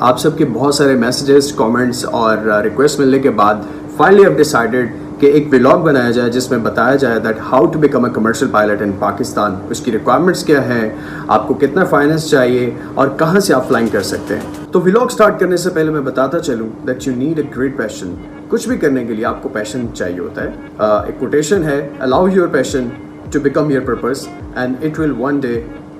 आप सबके बहुत सारे मैसेजेस, कमेंट्स और रिक्वेस्ट मिलने के बाद फाइनली आई हैव डिसाइडेड कि एक व्लॉग बनाया जाए जिसमें बताया जाए that how to become a commercial pilot in Pakistan. उसकी रिक्वायरमेंट्स क्या है, आपको कितना फाइनेंस चाहिए और कहाँ से आप फ्लाइंग कर सकते हैं। तो व्लॉग स्टार्ट करने से पहले मैं बताता चलूँ that you need a great passion. कुछ भी करने के लिए आपको पैशन चाहिए होता है। एक कोटेशन है, allow your passion to become your purpose and it will one day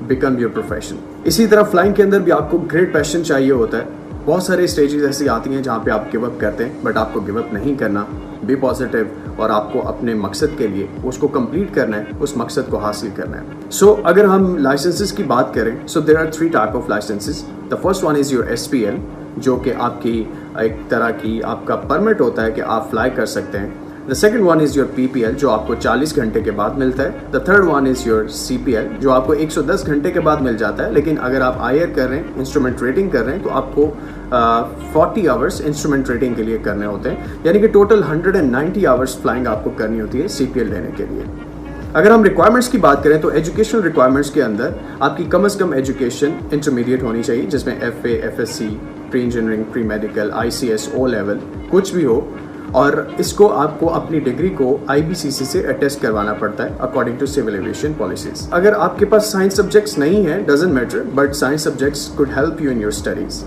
become your profession. इसी तरह फ्लाइंग के अंदर भी आपको ग्रेट पैशन चाहिए होता है। बहुत सारे स्टेजेस ऐसी आती हैं जहाँ पे आप गिव अप करते हैं, बट आपको गिव अप नहीं करना, बी पॉजिटिव और आपको अपने मकसद के लिए उसको कंप्लीट करना है, उस मकसद को हासिल करना है। सो अगर हम लाइसेंसेस की बात करें, so there are 3 type of licences. The first one is your SPL, जो कि आपकी एक तरह की आपका परमिट होता है कि आप फ्लाई कर सकते हैं। The second one is your PPL, जो आपको 40 घंटे के बाद मिलता है। The third one is your CPL, जो आपको 110 घंटे के बाद मिल जाता है, लेकिन अगर आप IR कर रहे हैं, इंस्ट्रूमेंट रेटिंग कर रहे हैं, तो आपको 40 आवर्स इंस्ट्रूमेंट रेटिंग के लिए करने होते हैं, यानी कि टोटल 190 आवर्स फ्लाइंग आपको करनी होती है CPL लेने के लिए। अगर हम रिक्वायरमेंट्स की बात करें तो एजुकेशनल रिक्वायरमेंट्स के अंदर आपकी कम से कम एजुकेशन इंटरमीडिएट होनी चाहिए, जिसमें FA, FSC, pre engineering, pre medical, ICS, O level कुछ भी हो, और इसको आपको अपनी डिग्री को IBCC से अटेस्ट करवाना पड़ता है according to civil aviation policies. अगर आपके पास साइंस सब्जेक्ट्स नहीं है, doesn't matter, but science subjects could help you in your studies.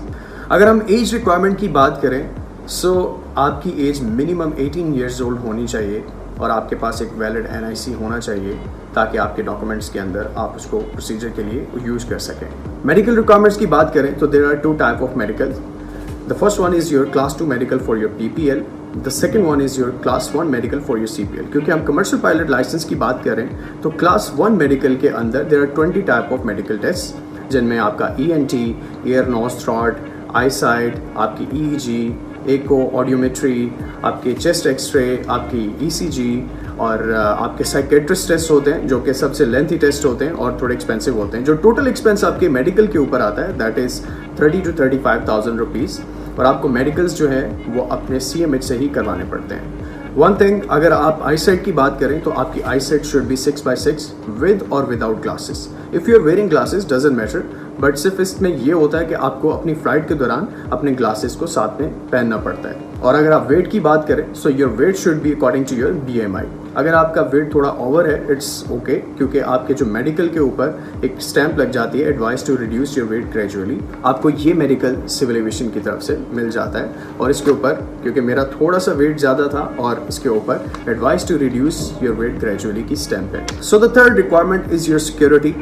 अगर हम एज रिक्वायरमेंट की बात करें, सो आपकी एज मिनिमम 18 ईयर्स ओल्ड होनी चाहिए और आपके पास एक वैलिड NIC होना चाहिए ताकि आपके डॉक्यूमेंट्स के अंदर आप उसको प्रोसीजर के लिए यूज कर सकें। मेडिकल रिक्वायरमेंट्स की बात करें तो there are 2 type of medical. The first one is your class 2 medical for your PPL, the second one is your class 1 medical for your CPL। क्योंकि हम कमर्शियल पायलट लाइसेंस की बात करें तो क्लास 1 मेडिकल के अंदर there are 20 type of medical test, जिनमें आपका ENT, ear nose throat, eyesight, आपकी EEG, एको, ऑडियोमेट्री, आपके चेस्ट एक्सरे, आपकी ECG और आपके साइकेट्रिस्ट टेस्ट होते हैं, जो कि सबसे लेंथी टेस्ट होते हैं और थोड़े एक्सपेंसिव होते हैं। जो टोटल एक्सपेंस आपके मेडिकल के ऊपर आता है दैट इज़ 30 to 35,000 रुपीज़, और आपको मेडिकल्स जो है वो अपने CMH से ही करवाने पड़ते हैं। वन थिंग, अगर आप आईसाइट की बात करें तो आपकी आईसाइट शुड बी 6/6 विद और without glasses. If you are wearing glasses doesn't matter, but सिर्फ इसमें ये होता है कि आपको अपनी फ्लाइट के दौरान अपने ग्लासेस को साथ में पहनना पड़ता है। और अगर आप वेट की बात करें, so your weight should be according to your BMI। अगर आपका वेट थोड़ा ओवर है, इट्स ओके, क्योंकि आपके जो मेडिकल के ऊपर एक स्टैंप लग जाती है, advice to reduce your weight gradually. आपको ये मेडिकल सिविल एविएशन की तरफ से मिल जाता है, और इसके ऊपर क्योंकि मेरा थोड़ा सा वेट ज़्यादा था और इसके ऊपर advice to reduce your weight gradually की स्टैंप है। So the third requirement is your security,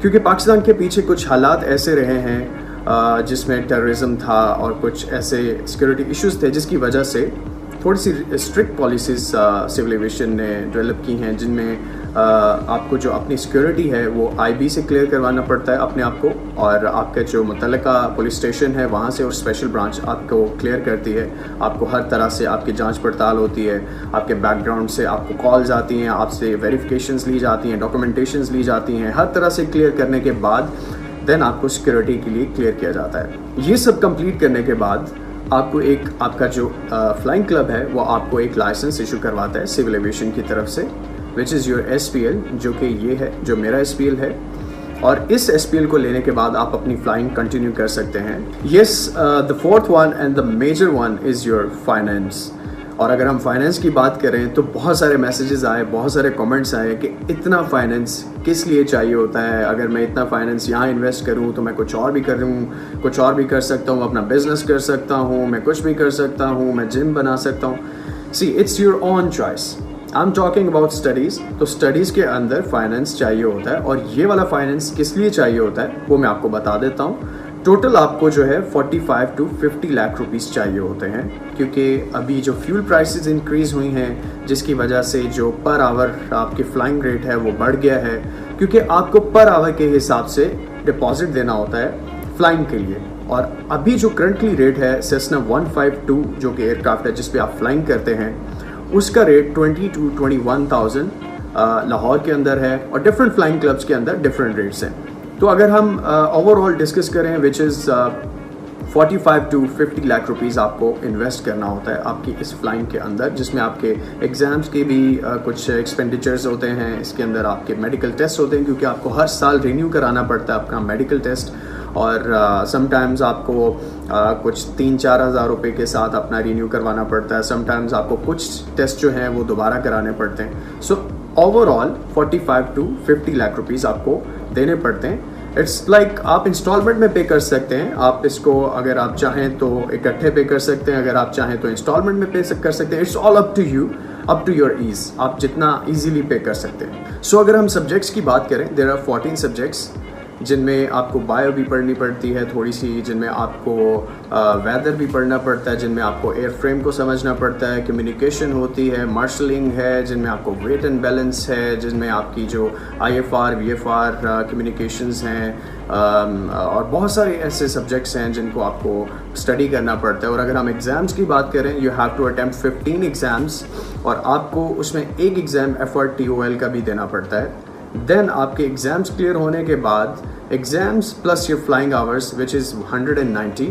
क्योंकि पाकिस्तान के पीछे कुछ हालात ऐसे रहे हैं जिसमें टेररिज्म था और कुछ ऐसे सिक्योरिटी इश्यूज थे, जिसकी वजह से थोड़ी सी स्ट्रिक्ट पॉलिसीज सिविल एविएशन ने डेवलप की हैं, जिनमें आपको जो अपनी सिक्योरिटी है वो IB से क्लियर करवाना पड़ता है अपने आप को, और आपका जो मुतल्लिका पुलिस स्टेशन है वहाँ से और स्पेशल ब्रांच आपको क्लियर करती है। आपको हर तरह से आपकी जांच पड़ताल होती है, आपके बैकग्राउंड से आपको कॉल्स आती हैं, आपसे वेरिफिकेशंस ली जाती हैं, डॉक्यूमेंटेशंस ली जाती हैं, हर तरह से क्लियर करने के बाद देन आपको सिक्योरिटी के लिए क्लियर किया जाता है। ये सब कंप्लीट करने के बाद आपको एक आपका जो फ्लाइंग क्लब है वो आपको एक लाइसेंस इशू करवाता है सिविल एविएशन की तरफ से, विच इज़ योर SPL, जो कि ये है जो मेरा SPL है। और इस SPL को लेने के बाद आप अपनी फ्लाइंग कंटिन्यू कर सकते हैं। Yes, the fourth one and the major one is your finance. और अगर हम फाइनेंस की बात करें तो बहुत सारे मैसेजेस आए, बहुत सारे कमेंट्स आए कि इतना फाइनेंस किस लिए चाहिए होता है, अगर मैं इतना फाइनेंस यहाँ इन्वेस्ट करूँ तो मैं कुछ और भी करूँ, कुछ और भी कर सकता हूँ, अपना बिजनेस कर सकता हूँ, मैं कुछ भी कर सकता हूँ, मैं जिम बना सकता हूँ। See, it's your own choice. I am talking about studies. तो स्टडीज़ के अंदर फाइनेंस चाहिए होता है, और ये वाला फाइनेंस किस लिए चाहिए होता है वो मैं आपको बता देता हूँ। टोटल आपको जो है 45 to 50 लाख रुपीस चाहिए होते हैं, क्योंकि अभी जो फ्यूल प्राइसेस इंक्रीज़ हुई हैं, जिसकी वजह से जो पर आवर आपकी फ्लाइंग रेट है वो बढ़ गया है, क्योंकि आपको पर आवर के हिसाब से डिपॉजिट देना होता है फ्लाइंग के लिए। और अभी जो करंटली रेट है सेस्ना 152 जो कि एयरक्राफ्ट है जिस पे आप फ्लाइंग करते हैं, उसका रेट 20 to 21,000 लाहौर के अंदर है, और डिफरेंट फ्लाइंग क्लब्स के अंदर डिफरेंट रेट्स हैं। तो अगर हम ओवरऑल डिस्कस करें, which is 45 to 50 lakh rupees आपको इन्वेस्ट करना होता है आपकी इस फ्लाइंग के अंदर, जिसमें आपके एग्ज़ाम्स के भी कुछ एक्सपेंडिचर्स होते हैं। इसके अंदर आपके मेडिकल टेस्ट होते हैं, क्योंकि आपको हर साल रिन्यू कराना पड़ता है अपना मेडिकल टेस्ट, और समटाइम्स आपको कुछ 3-4 हज़ार रुपये के साथ अपना रीन्यू करवाना पड़ता है। समटाइम्स आपको कुछ टेस्ट जो हैं वो दोबारा कराने पड़ते हैं। So overall 45 to 50 lakh rupees आपको देने पड़ते हैं। इट्स लाइक आप इंस्टॉलमेंट में पे कर सकते हैं। आप इसको अगर आप चाहें तो इकट्ठे पे कर सकते हैं, अगर आप चाहें तो इंस्टॉलमेंट में पे कर सकते हैं। It's all up to you, up to your ease, आप जितना ईजीली पे कर सकते हैं। सो अगर हम सब्जेक्ट्स की बात करें, देयर आर 14 सब्जेक्ट्स जिनमें आपको बायो भी पढ़नी पड़ती है थोड़ी सी, जिनमें आपको वेदर भी पढ़ना पड़ता है, जिनमें आपको एयर फ्रेम को समझना पड़ता है, कम्युनिकेशन होती है, मार्शलिंग है, जिनमें आपको वेट एंड बैलेंस है, जिनमें आपकी जो IFR VFR कम्युनिकेशंस हैं, और बहुत सारे ऐसे सब्जेक्ट्स हैं जिनको आपको स्टडी करना पड़ता है। और अगर हम एग्ज़ाम्स की बात करें, you have to attempt 15 exams, और आपको उसमें एक एग्ज़ाम FRTOL का भी देना पड़ता है। देन आपके एग्ज़ाम्स क्लियर होने के बाद exams plus your flying hours which is 190,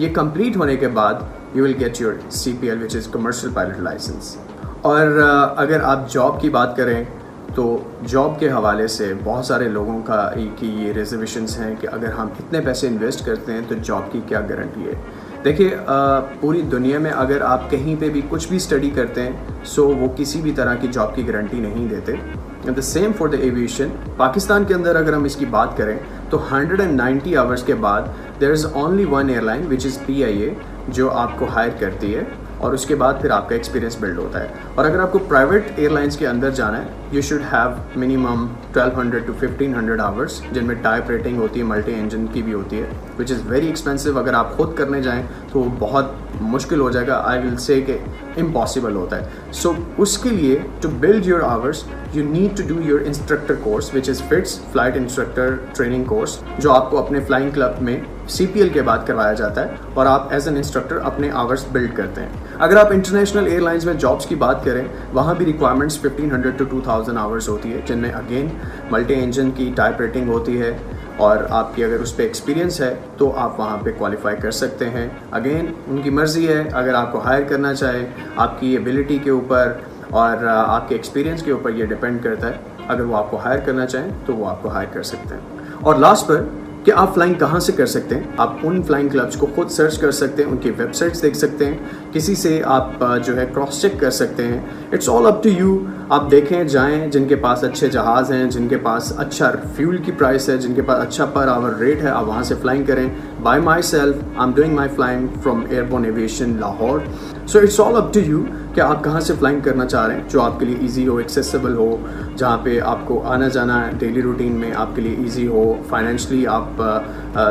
ये कंप्लीट होने के बाद you will get your CPL which is commercial pilot licence. और अगर आप जॉब की बात करें तो जॉब के हवाले से बहुत सारे लोगों का की ये रिजर्वेशंस हैं कि अगर हम इतने पैसे इन्वेस्ट करते हैं तो जॉब की क्या गारंटी है। देखिए, पूरी दुनिया में अगर आप कहीं पे भी कुछ भी स्टडी करते हैं, सो वो किसी भी तरह की जॉब की गारंटी नहीं देते। And the same for the aviation. Pakistan के अंदर अगर हम इसकी बात करें तो 190 आवर्स के बाद there is only one airline which is PIA जो आपको हायर करती है, और उसके बाद फिर आपका एक्सपीरियंस बिल्ड होता है। और अगर आपको प्राइवेट एयरलाइंस के अंदर जाना है, you should have minimum 1200 to 1500 hours, जिनमें टाइप रेटिंग होती है, मल्टी इंजन की भी होती है, विच इज़ वेरी एक्सपेंसिव। अगर आप खुद करने जाएं तो बहुत मुश्किल हो जाएगा, आई विल से कि इम्पॉसिबल होता है। सो उसके लिए to build your hours you need to do your instructor course which is FITS flight instructor training course, जो आपको अपने फ्लाइंग क्लब में CPL के बाद करवाया जाता है, और आप एज एन इंस्ट्रक्टर अपने आवर्स बिल्ड करते हैं। अगर आप इंटरनेशनल एयरलाइंस में जॉब्स की बात करें, वहाँ भी रिक्वायरमेंट्स 1500 to 2000 आवर्स होती है, जिनमें अगेन मल्टी इंजन की टाइप रेटिंग होती है, और आपकी अगर उस पर एक्सपीरियंस है तो आप वहाँ पे क्वालिफाई कर सकते हैं। अगेन उनकी मर्ज़ी है, अगर आपको हायर करना चाहे, आपकी एबिलिटी के ऊपर और आपके एक्सपीरियंस के ऊपर ये डिपेंड करता है। अगर वो आपको हायर करना चाहें तो वो आपको हायर कर सकते हैं। और लास्ट पर कि आप फ्लाइंग कहाँ से कर सकते हैं, आप उन फ्लाइंग क्लब्स को खुद सर्च कर सकते हैं, उनकी वेबसाइट्स देख सकते हैं, किसी से आप जो है क्रॉस चेक कर सकते हैं। It's all up to you. आप देखें, जाएं, जिनके पास अच्छे जहाज़ हैं, जिनके पास अच्छा फ्यूल की प्राइस है, जिनके पास अच्छा पर आवर रेट है, आप वहाँ से फ्लाइंग करें। By myself I am doing my flying from Airborne Aviation Lahore. So it's all up to you कि आप कहाँ से फ्लाइंग करना चाह रहे हैं, जो आपके लिए ईजी हो, एक्सेसिबल हो, जहाँ पे आपको आना जाना डेली रूटीन में आपके लिए ईजी हो, फाइनेंशली आप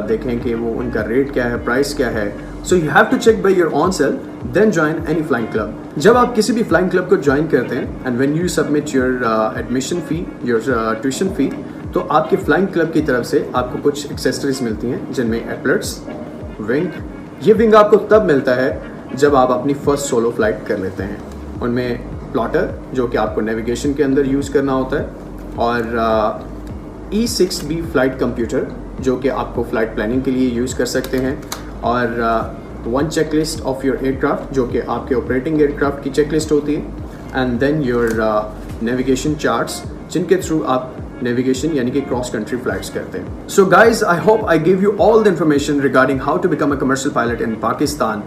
देखें कि वो उनका रेट क्या है, प्राइस क्या है। So you have to check by your own self, then join any flying club. जब आप किसी भी फ्लाइंग क्लब को ज्वाइन करते हैं, and when you submit your admission fee, your tuition fee, तो आपके फ्लाइंग क्लब की तरफ से आपको कुछ एक्सेसरीज मिलती हैं, जिनमें एपलेट्स, विंग। ये विंग आपको तब मिलता है जब आप अपनी फर्स्ट सोलो फ्लाइट कर लेते हैं। उनमें प्लॉटर, जो कि आपको नेविगेशन के अंदर यूज़ करना होता है, और E6B फ्लाइट कंप्यूटर, जो कि आपको फ़्लाइट प्लानिंग के लिए यूज़ कर सकते हैं, और one checklist of your aircraft, जो कि आपके ऑपरेटिंग एयरक्राफ्ट की चेकलिस्ट होती है, and then your navigation charts, जिनके थ्रू आप नेविगेशन यानी कि क्रॉस कंट्री फ्लाइट्स करते हैं। So guys, I hope I give you all the information regarding how to become a commercial pilot in Pakistan.